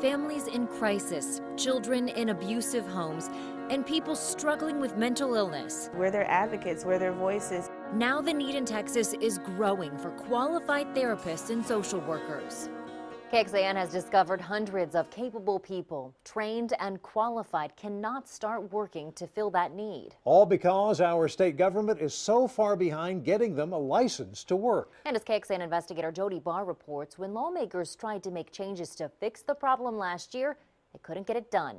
families in crisis, children in abusive homes, and people struggling with mental illness. We're their advocates, we're their voices. Now the need in Texas is growing for qualified therapists and social workers. KXAN has discovered hundreds of capable people, trained and qualified, cannot start working to fill that need. All because our state government is so far behind getting them a license to work. And as KXAN investigator Jody Barr reports, when lawmakers tried to make changes to fix the problem last year, they couldn't get it done.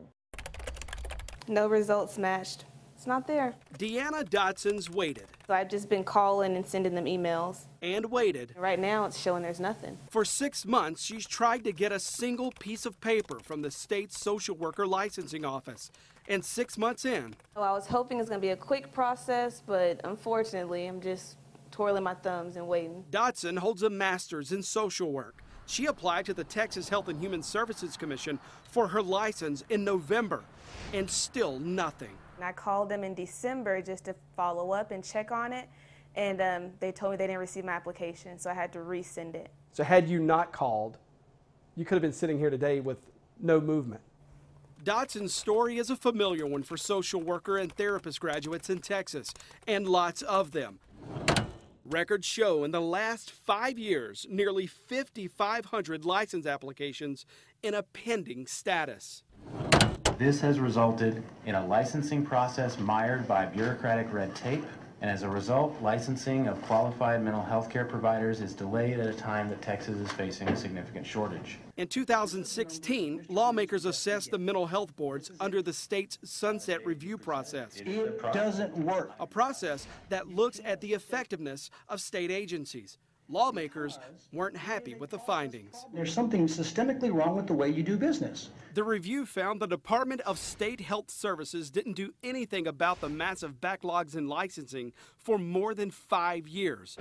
No results matched. It's not there. Deanna Dotson's waited. So I've just been calling and sending them emails. And waited. Right now it's showing there's nothing. For 6 months, she's tried to get a single piece of paper from the state's social worker licensing office. And 6 months in. Well, I was hoping it's going to be a quick process, but unfortunately, I'm just twirling my thumbs and waiting. Dotson holds a master's in social work. She applied to the Texas Health and Human Services Commission for her license in November, and still nothing. And I called them in December just to follow up and check on it, and they told me they didn't receive my application, so I had to resend it. So had you not called, you could have been sitting here today with no movement. Dotson's story is a familiar one for social worker and therapist graduates in Texas, and lots of them. Records show in the last 5 years, nearly 5,500 license applications in a pending status. This has resulted in a licensing process mired by bureaucratic red tape, and as a result, licensing of qualified mental health care providers is delayed at a time that Texas is facing a significant shortage. In 2016, lawmakers assessed the mental health boards under the state's sunset review process. It doesn't work. A process that looks at the effectiveness of state agencies. Lawmakers weren't happy with the findings. There's something systemically wrong with the way you do business. The review found the Department of State Health Services didn't do anything about the massive backlogs in licensing for more than 5 years.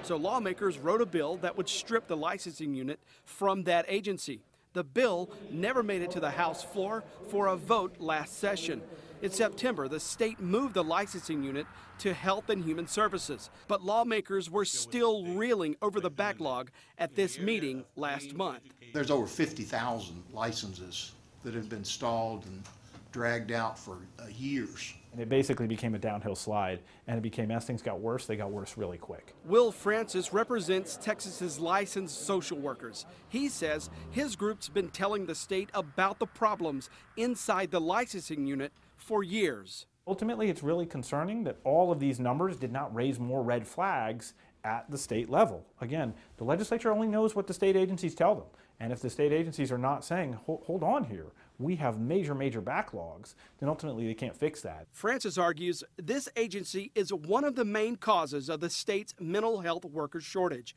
So lawmakers wrote a bill that would strip the licensing unit from that agency. The bill never made it to the House floor for a vote last session. In September, the state moved the licensing unit to Health and Human Services, but lawmakers were still reeling over the backlog at this meeting last month. There's over 50,000 licenses that have been stalled and dragged out for years. And it basically became a downhill slide, and it became, as things got worse, they got worse really quick. Will Francis represents Texas's licensed social workers. He says his group's been telling the state about the problems inside the licensing unit for years. Ultimately, it's really concerning that all of these numbers did not raise more red flags at the state level. Again, the legislature only knows what the state agencies tell them. And if the state agencies are not saying, hold on here, we have major backlogs, then ultimately they can't fix that. Francis argues this agency is one of the main causes of the state's mental health worker shortage.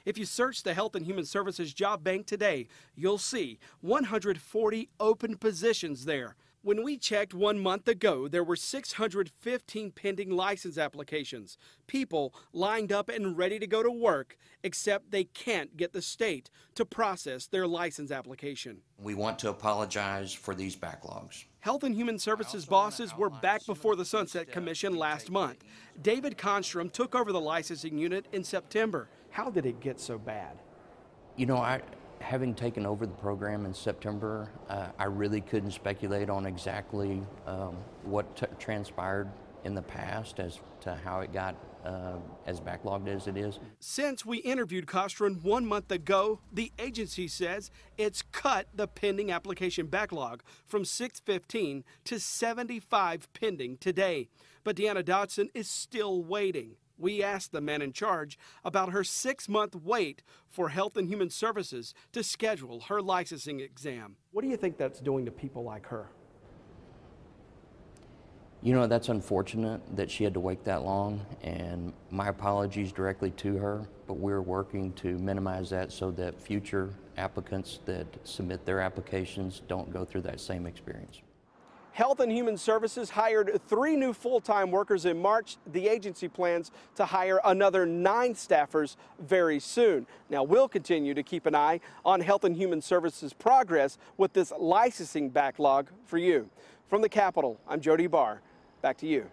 If you search the Health and Human Services Job Bank today, you'll see 140 open positions there. When we checked 1 month ago, there were 615 pending license applications. People lined up and ready to go to work, except they can't get the state to process their license application. We want to apologize for these backlogs. Health and Human Services bosses were back before the Sunset Commission last month. David Constrom took over the licensing unit in September. How did it get so bad? You know, having taken over the program in September, I really couldn't speculate on exactly what transpired in the past as to how it got as backlogged as it is. Since we interviewed Costron 1 month ago, the agency says it's cut the pending application backlog from 615 to 75 pending today. But Deanna Dotson is still waiting. We asked the man in charge about her 6-month wait for Health and Human Services to schedule her licensing exam. What do you think that's doing to people like her? You know, that's unfortunate that she had to wait that long, and my apologies directly to her, but we're working to minimize that so that future applicants that submit their applications don't go through that same experience. Health and Human Services hired 3 new full-time workers in March. The agency plans to hire another 9 staffers very soon. Now, we'll continue to keep an eye on Health and Human Services' progress with this licensing backlog for you. From the Capitol, I'm Jody Barr. Back to you.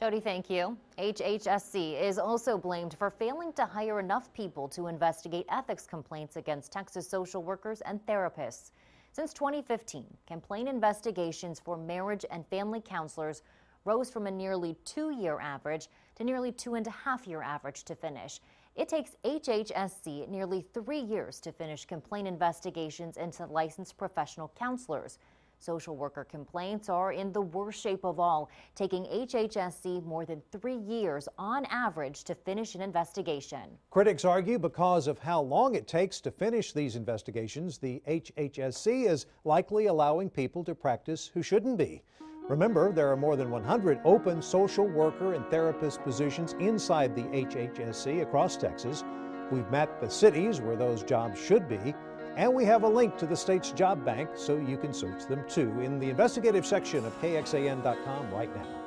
Jody, thank you. HHSC is also blamed for failing to hire enough people to investigate ethics complaints against Texas social workers and therapists. Since 2015, complaint investigations for marriage and family counselors rose from a nearly 2-year average to nearly 2.5-year average to finish. It takes HHSC nearly 3 years to finish complaint investigations into licensed professional counselors. Social worker complaints are in the worst shape of all, taking HHSC more than 3 years on average to finish an investigation. Critics argue because of how long it takes to finish these investigations, the HHSC is likely allowing people to practice who shouldn't be. Remember, there are more than 100 open social worker and therapist positions inside the HHSC across Texas. We've mapped the cities where those jobs should be, and we have a link to the state's job bank so you can search them too in the investigative section of KXAN.com right now.